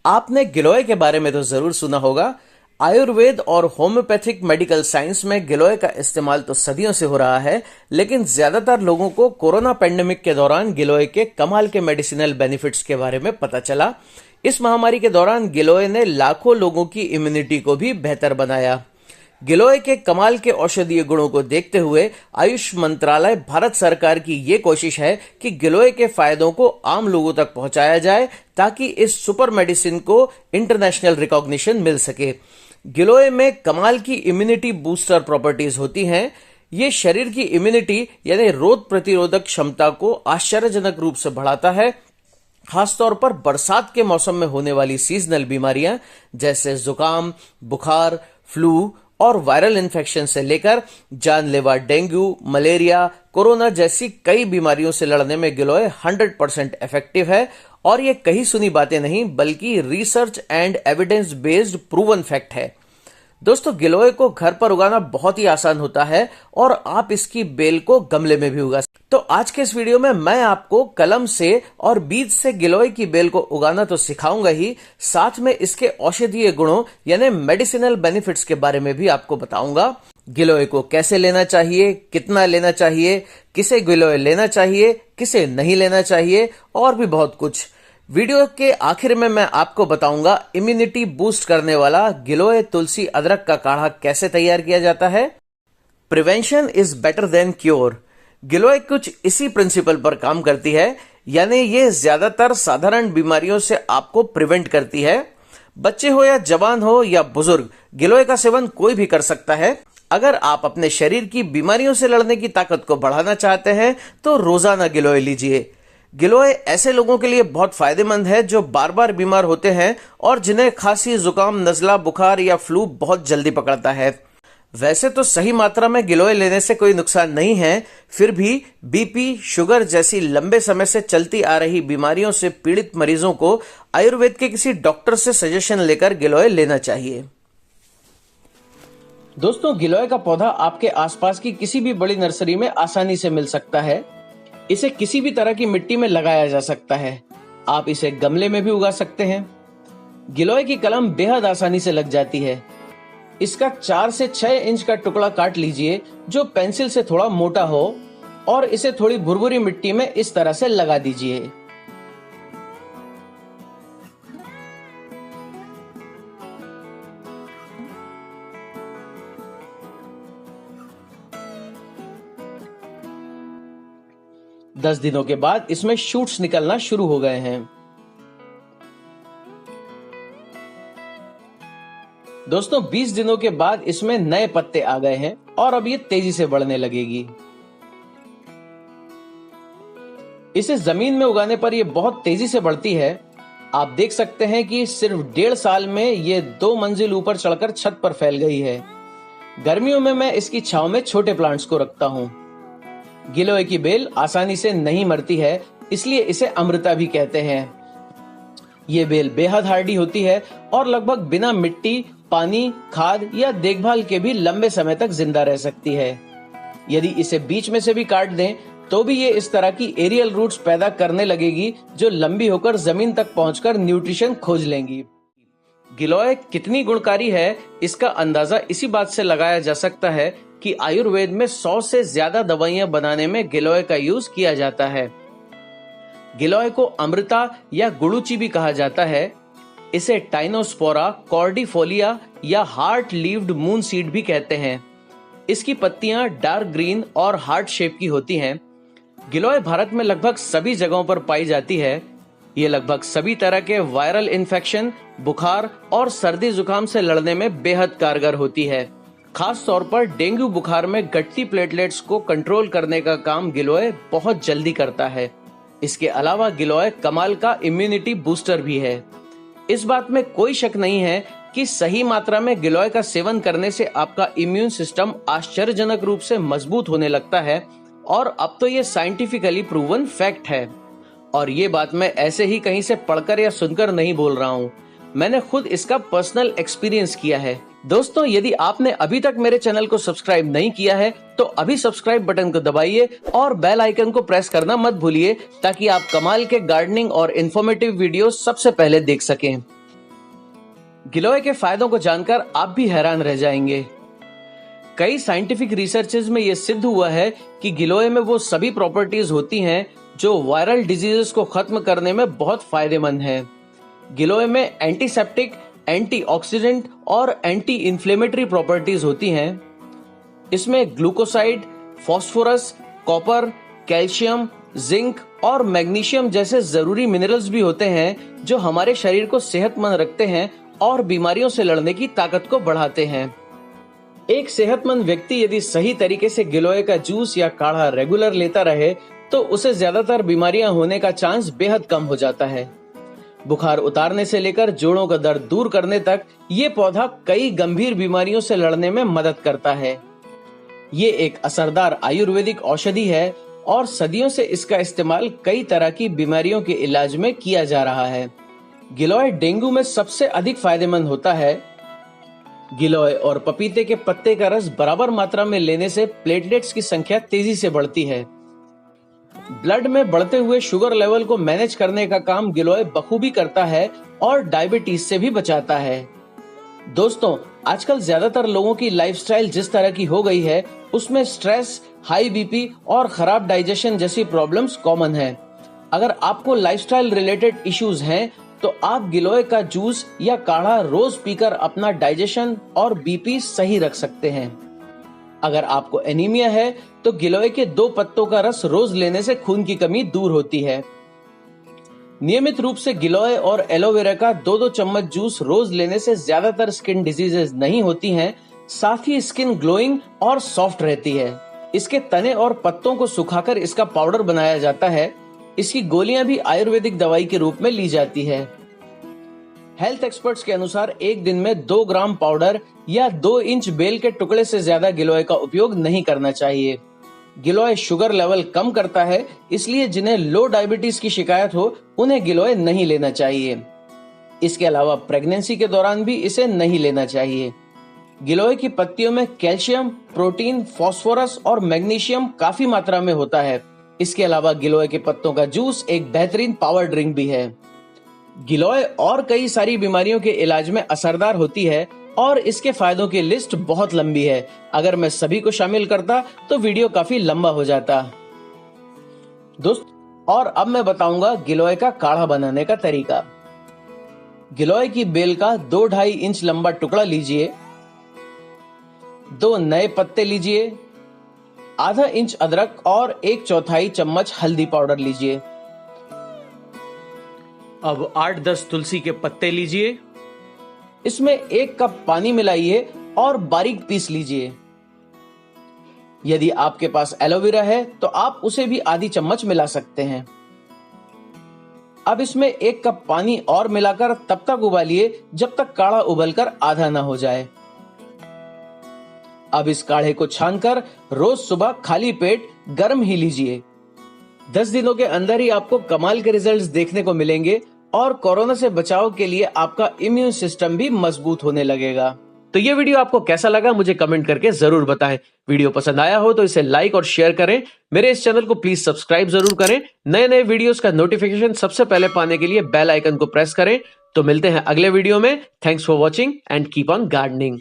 आपने गिलोय के बारे में तो जरूर सुना होगा। आयुर्वेद और होम्योपैथिक मेडिकल साइंस में गिलोय का इस्तेमाल तो सदियों से हो रहा है, लेकिन ज्यादातर लोगों को कोरोना पेंडेमिक के दौरान गिलोय के कमाल के मेडिसिनल बेनिफिट्स के बारे में पता चला। इस महामारी के दौरान गिलोय ने लाखों लोगों की इम्यूनिटी को भी बेहतर बनाया। गिलोय के कमाल के औषधीय गुणों को देखते हुए आयुष मंत्रालय भारत सरकार की ये कोशिश है कि गिलोय के फायदों को आम लोगों तक पहुंचाया जाए, ताकि इस सुपर मेडिसिन को इंटरनेशनल रिकॉग्निशन मिल सके। गिलोय में कमाल की इम्यूनिटी बूस्टर प्रॉपर्टीज होती हैं। ये शरीर की इम्यूनिटी यानी रोग प्रतिरोधक क्षमता को आश्चर्यजनक रूप से बढ़ाता है। खासतौर पर बरसात के मौसम में होने वाली सीजनल बीमारियां जैसे जुकाम, बुखार, फ्लू और वायरल इन्फेक्शन से लेकर जानलेवा डेंगू, मलेरिया, कोरोना जैसी कई बीमारियों से लड़ने में गिलोय 100% इफेक्टिव है। और ये कहीं सुनी बातें नहीं, बल्कि research and evidence based proven fact है। दोस्तों, गिलोय को घर पर उगाना बहुत ही आसान होता है और आप इसकी बेल को गमले में भी उगा सकते हैं। तो आज के इस वीडियो में मैं आपको कलम से और बीज से गिलोय की बेल को उगाना तो सिखाऊंगा ही, साथ में इसके औषधीय गुणों यानी मेडिसिनल बेनिफिट्स के बारे में भी आपको बताऊंगा। गिलोय को कैसे लेना चाहिए, कितना लेना चाहिए, किसे गिलोय लेना चाहिए, किसे नहीं लेना चाहिए और भी बहुत कुछ। वीडियो के आखिर में मैं आपको बताऊंगा इम्यूनिटी बूस्ट करने वाला गिलोय तुलसी अदरक का काढ़ा कैसे तैयार किया जाता है। Prevention is better than cure. गिलोय कुछ इसी प्रिंसिपल पर काम करती है, यानी ये ज्यादातर साधारण बीमारियों से आपको प्रिवेंट करती है। बच्चे हो या जवान हो या बुजुर्ग, गिलोय का सेवन कोई भी कर सकता है। अगर आप अपने शरीर की बीमारियों से लड़ने की ताकत को बढ़ाना चाहते हैं तो रोजाना गिलोय लीजिए। गिलोय ऐसे लोगों के लिए बहुत फायदेमंद है जो बार बार बीमार होते हैं और जिन्हें खांसी, जुकाम, नजला, बुखार या फ्लू बहुत जल्दी पकड़ता है। वैसे तो सही मात्रा में गिलोय लेने से कोई नुकसान नहीं है, फिर भी बीपी, शुगर जैसी लंबे समय से चलती आ रही बीमारियों से पीड़ित मरीजों को आयुर्वेद के किसी डॉक्टर से सजेशन लेकर गिलोय लेना चाहिए। दोस्तों, गिलोय का पौधा आपके आसपास की किसी भी बड़ी नर्सरी में आसानी से मिल सकता है। इसे किसी भी तरह की मिट्टी में लगाया जा सकता है। आप इसे गमले में भी उगा सकते हैं। गिलोय की कलम बेहद आसानी से लग जाती है। इसका 4 से 6 इंच का टुकड़ा काट लीजिए जो पेंसिल से थोड़ा मोटा हो और इसे थोड़ी भुरभुरी मिट्टी में इस तरह से लगा दीजिए। दस दिनों के बाद इसमें शूट्स निकलना शुरू हो गए हैं। दोस्तों, 20 दिनों के बाद इसमें नए पत्ते आ गए हैं और अब ये तेजी से बढ़ने लगेगी। इसे जमीन में उगाने पर ये बहुत तेजी से बढ़ती है। आप देख सकते हैं कि सिर्फ 1.5 साल में ये 2 मंजिल ऊपर चढ़कर छत पर फैल गई है। गर्मियों में मैं इसकी छांव में छोटे प्लांट्स को रखता हूँ। गिलोय की बेल आसानी से नहीं मरती है, इसलिए इसे अमृता भी कहते हैं। ये बेल बेहद हार्डी होती है और लगभग बिना मिट्टी, पानी, खाद या देखभाल के भी लंबे समय तक जिंदा रह सकती है। यदि इसे बीच में से भी काट दें तो भी ये इस तरह की एरियल रूट्स पैदा करने लगेगी जो लंबी होकर जमीन तक पहुंचकर न्यूट्रिशन खोज लेंगी। गिलोय कितनी गुणकारी है, इसका अंदाजा इसी बात से लगाया जा सकता है कि आयुर्वेद में 100 से ज्यादा दवाइयां बनाने में गिलोय का यूज किया जाता है। गिलोय को अमृता या गुड़ूची भी कहा जाता है। इसे टाइनोस्पोरा कॉर्डिफोलिया या हार्ट लीव्ड मून सीड भी कहते हैं। इसकी पत्तियां डार्क ग्रीन और हार्ट शेप की होती हैं। गिलोय भारत में लगभग सभी जगहों पर पाई जाती है। ये लगभग सभी तरह के वायरल इन्फेक्शन, बुखार और सर्दी जुकाम से लड़ने में बेहद कारगर होती है। खास तौर पर डेंगू बुखार में घटती प्लेटलेट्स को कंट्रोल करने का काम गिलोय बहुत जल्दी करता है। इसके अलावा गिलोय कमाल का इम्यूनिटी बूस्टर भी है। इस बात में कोई शक नहीं है कि सही मात्रा में गिलोय का सेवन करने से आपका इम्यून सिस्टम आश्चर्यजनक रूप से मजबूत होने लगता है और अब तो ये साइंटिफिकली प्रूवन फैक्ट है। और ये बात मैं ऐसे ही कहीं से पढ़कर या सुनकर नहीं बोल रहा हूँ, मैंने खुद इसका पर्सनल एक्सपीरियंस किया है। दोस्तों, यदि आपने अभी तक मेरे चैनल को सब्सक्राइब नहीं किया है तो अभी सब्सक्राइब बटन को दबाइए और बेल आइकन को प्रेस करना मत भूलिए, ताकि आप कमाल के गार्डनिंग और इन्फॉर्मेटिव वीडियो सबसे पहले देख सकें। गिलोय के फायदों को जानकर आप भी हैरान रह जाएंगे। कई साइंटिफिक रिसर्चेज में यह सिद्ध हुआ है कि गिलोय में वो सभी प्रॉपर्टीज होती हैं जो वायरल डिजीजेस को खत्म करने में बहुत फायदेमंद हैं। गिलोय में एंटीसेप्टिक, एंटीऑक्सीडेंट और एंटी इन्फ्लेमेटरी प्रॉपर्टीज होती हैं। इसमें glucoside, phosphorus, copper, calcium, zinc और मैग्नीशियम जैसे जरूरी मिनरल्स भी होते हैं जो हमारे शरीर को सेहतमंद रखते हैं और बीमारियों से लड़ने की ताकत को बढ़ाते हैं। एक सेहतमंद व्यक्ति यदि सही तरीके से गिलोय का जूस या काढ़ा रेगुलर लेता रहे तो उसे ज्यादातर बीमारियां होने का चांस बेहद कम हो जाता है। बुखार उतारने से लेकर जोड़ों का दर्द दूर करने तक ये पौधा कई गंभीर बीमारियों से लड़ने में मदद करता है। ये एक असरदार आयुर्वेदिक औषधि है और सदियों से इसका इस्तेमाल कई तरह की बीमारियों के इलाज में किया जा रहा है। गिलोय डेंगू में सबसे अधिक फायदेमंद होता है। गिलोय और पपीते के पत्ते का रस बराबर मात्रा में लेने से प्लेटलेट्स की संख्या तेजी से बढ़ती है। ब्लड में बढ़ते हुए शुगर लेवल को मैनेज करने का काम गिलोय बखूबी करता है और डायबिटीज से भी बचाता है। दोस्तों, आजकल ज्यादातर लोगों की लाइफस्टाइल जिस तरह की हो गई है उसमें स्ट्रेस, हाई बीपी और खराब डाइजेशन जैसी प्रॉब्लम्स कॉमन है। अगर आपको लाइफस्टाइल रिलेटेड इश्यूज हैं तो आप गिलोय का जूस या काढ़ा रोज पीकर अपना डाइजेशन और बीपी सही रख सकते हैं। अगर आपको एनीमिया है तो गिलोय के 2 पत्तों का रस रोज लेने से खून की कमी दूर होती है। नियमित रूप से गिलोय और एलोवेरा का 2-2 चम्मच जूस रोज लेने से ज्यादातर स्किन डिजीजेस नहीं होती हैं, साथ ही स्किन ग्लोइंग और सॉफ्ट रहती है। इसके तने और पत्तों को सुखाकर इसका पाउडर बनाया जाता है। इसकी गोलियां भी आयुर्वेदिक दवाई के रूप में ली जाती है। हेल्थ एक्सपर्ट्स के अनुसार एक दिन में 2 ग्राम पाउडर या 2 इंच बेल के टुकड़े से ज्यादा गिलोय का उपयोग नहीं करना चाहिए। गिलोय शुगर लेवल कम करता है, इसलिए जिन्हें लो डायबिटीज की शिकायत हो उन्हें गिलोय नहीं लेना चाहिए। इसके अलावा प्रेगनेंसी के दौरान भी इसे नहीं लेना चाहिए। गिलोय की पत्तियों में कैल्शियम, प्रोटीन, फास्फोरस और मैग्नीशियम काफी मात्रा में होता है। इसके अलावा गिलोय के पत्तों का जूस एक बेहतरीन पावर ड्रिंक भी है। गिलोय और कई सारी बीमारियों के इलाज में असरदार होती है और इसके फायदों की लिस्ट बहुत लंबी है। अगर मैं सभी को शामिल करता तो वीडियो काफी लंबा हो जाता। और अब मैं बताऊंगा गिलोय का काढ़ा बनाने का तरीका। गिलोय की बेल का 2-2.5 इंच लंबा टुकड़ा लीजिए, 2 नए पत्ते लीजिए, आधा इंच अदरक और 1/4 चम्मच हल्दी पाउडर लीजिए। अब 8-10 तुलसी के पत्ते लीजिए, इसमें 1 कप पानी मिलाइए और बारीक पीस लीजिए। यदि आपके पास एलोवेरा है तो आप उसे भी आधी चम्मच मिला सकते हैं। अब इसमें 1 कप पानी और मिलाकर तब तक उबालिए जब तक काढ़ा उबलकर आधा ना हो जाए। अब इस काढ़े को छानकर रोज सुबह खाली पेट गर्म ही लीजिए। 10 दिनों के अंदर ही आपको कमाल के रिजल्ट्स देखने को मिलेंगे और कोरोना से बचाव के लिए आपका इम्यून सिस्टम भी मजबूत होने लगेगा। तो ये वीडियो आपको कैसा लगा मुझे कमेंट करके जरूर बताएं। वीडियो पसंद आया हो तो इसे लाइक और शेयर करें। मेरे इस चैनल को प्लीज सब्सक्राइब जरूर करें। नए नए वीडियोस का नोटिफिकेशन सबसे पहले पाने के लिए बेल आइकन को प्रेस करें। तो मिलते हैं अगले वीडियो में। Thanks for watching and keep on gardening.